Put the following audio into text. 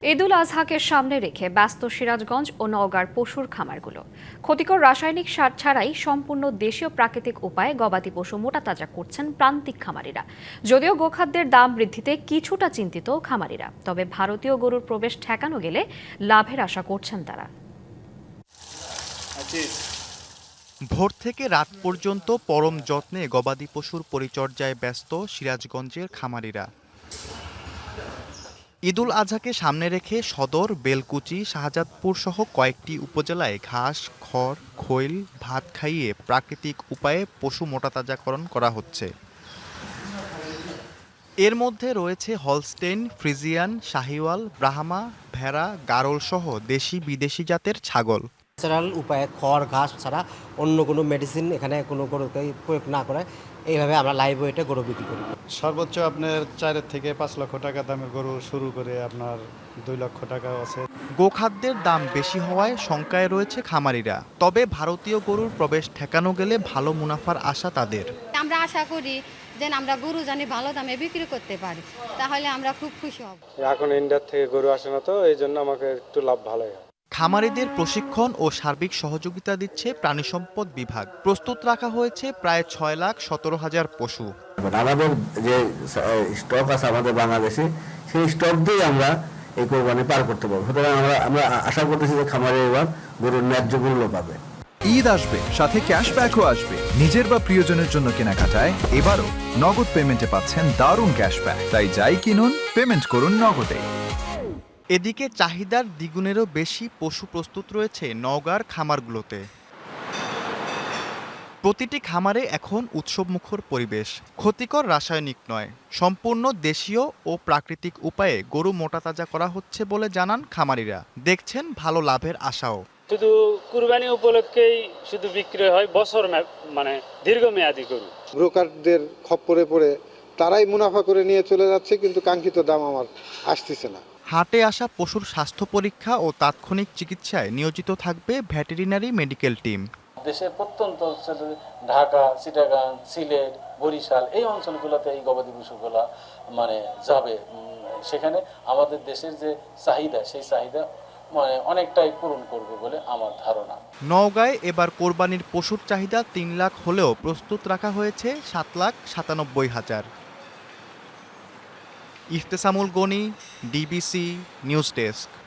ঈদুল আজহাকে সামনে রেখে ব্যস্ত সিরাজগঞ্জ ও নওগাঁর পশুর খামারগুলো। ক্ষতিকর রাসায়নিক সার ছাড়াই সম্পূর্ণ দেশীয় প্রাকৃতিক উপায়ে গবাদি পশু মোটাতাজা করছেন প্রান্তিক খামারিরা। যদিও গোখাদ্যের দাম বৃদ্ধিতে কিছুটা চিন্তিত খামারিরা, তবে ভারতীয় গরুর প্রবেশ ঠেকানো গেলে লাভের আশা করছেন তারা। ভোর থেকে রাত পর্যন্ত পরম যত্নে গবাদি পশুর পরিচর্যায় ব্যস্ত সিরাজগঞ্জের খামারিরা। ঈদুল আজহাকে সামনে রেখে সদর, বেলকুচি, শাহজাদপুর সহ কয়েকটি উপজেলায় ঘাস, খড়, খৈল, ভাত খাইয়ে প্রাকৃতিক উপায়ে পশু মোটাতাজাকরণ করা হচ্ছে। এর মধ্যে রয়েছে হলস্টেইন, ফ্রিজিয়ান, শাহিওয়াল, ব্রাহ্মা, ভেড়া, গারল সহ দেশি বিদেশি জাতের ছাগল। ন্যাচারাল উপায়ে খড় ঘাস ছাড়া অন্য কোনো মেডিসিন এখানে কোনো গরুকে প্রয়োগ না করে এইভাবে আমরা লাইভ ওয়েটে গরু বিক্রি করি। সর্বোচ্চ আপনার 4 থেকে 5 লক্ষ টাকা দামের গরু শুরু করে আপনার 2 লক্ষ টাকাও আছে। গোখাদ্যের দাম বেশি হওয়ায় শঙ্কায় রয়েছে খামারিরা, তবে ভারতীয় গরুর প্রবেশ ঠেকানো গেলে ভালো মুনাফার আশা তাদের। আমরা আশা করি যে আমরা গরু জানি ভালো দামে বিক্রি করতে পারি, তাহলে আমরা খুব খুশি হব। এখন ইন্ডিয়ার থেকে গরু আসে না, তো এই জন্য আমাকে একটু লাভ ভালোই হয়। খামারিদের প্রশিক্ষণ ও সার্বিক সহযোগিতা দিচ্ছে প্রাণী সম্পদ বিভাগ। প্রস্তুত রাখা হয়েছে প্রায় 6,17,000 পশু। আমাদের যে স্টক আছে আমাদের বাংলাদেশে, সেই স্টক দিয়ে আমরা এই কোরবানি পার করতে পারবো। সুতরাং আমরা আশা করতেছি যে খামারে এবার গরুর ন্যায্য মূল্য পাবে। ঈদ আসবে, সাথে ক্যাশব্যাকও আসবে। নিজের বা প্রিয়জনের জন্য কেনাকাটায় এবারও নগদ পেমেন্টে পাচ্ছেন দারুণ ক্যাশব্যাক। তাই যাই কিনুন, পেমেন্ট করুন নগদে। এদিকে চাহিদার দ্বিগুণেরও বেশি পশু প্রস্তুত রয়েছে নওগাঁর খামারগুলোতে। প্রতিটি খামারে এখন উৎসবমুখর পরিবেশ। ক্ষতিকর রাসায়নিক নয়, সম্পূর্ণ দেশীয় ও প্রাকৃতিক উপায়ে গরু মোটাতাজা করা হচ্ছে বলে জানান খামারিরা। দেখছেন ভালো লাভের আশাও। শুধু কুরবানি উপলক্ষেই শুধু বিক্রি হয়, বছর মানে দীর্ঘমেয়াদী গরু। ব্রোকারদের খপ্পরে পড়ে তারাই মুনাফা করে নিয়ে চলে যাচ্ছে, কিন্তু কাঙ্ক্ষিত দাম আমার আসতেছে না। হাটে আসা পশুর স্বাস্থ্য পরীক্ষা ও তাৎক্ষণিক চিকিৎসায় নিয়োজিত থাকবে ভেটেরিনারি মেডিকেল টিম। দেশের প্রত্যন্ত অঞ্চলে ঢাকা, চিটাগাং, সিলেট, বরিশাল এই অঞ্চলগুলোতে এই গবাদি পশুগুলা যাবে। সেখানে আমাদের দেশের যে চাহিদা, সেই চাহিদা অনেকটাই পূরণ করবে বলে আমার ধারণা। নওগাঁয় এবার কোরবানির পশুর চাহিদা 3 লাখ হলেও প্রস্তুত রাখা হয়েছে 7,97,000। Iftesamul Gani, DBC news desk.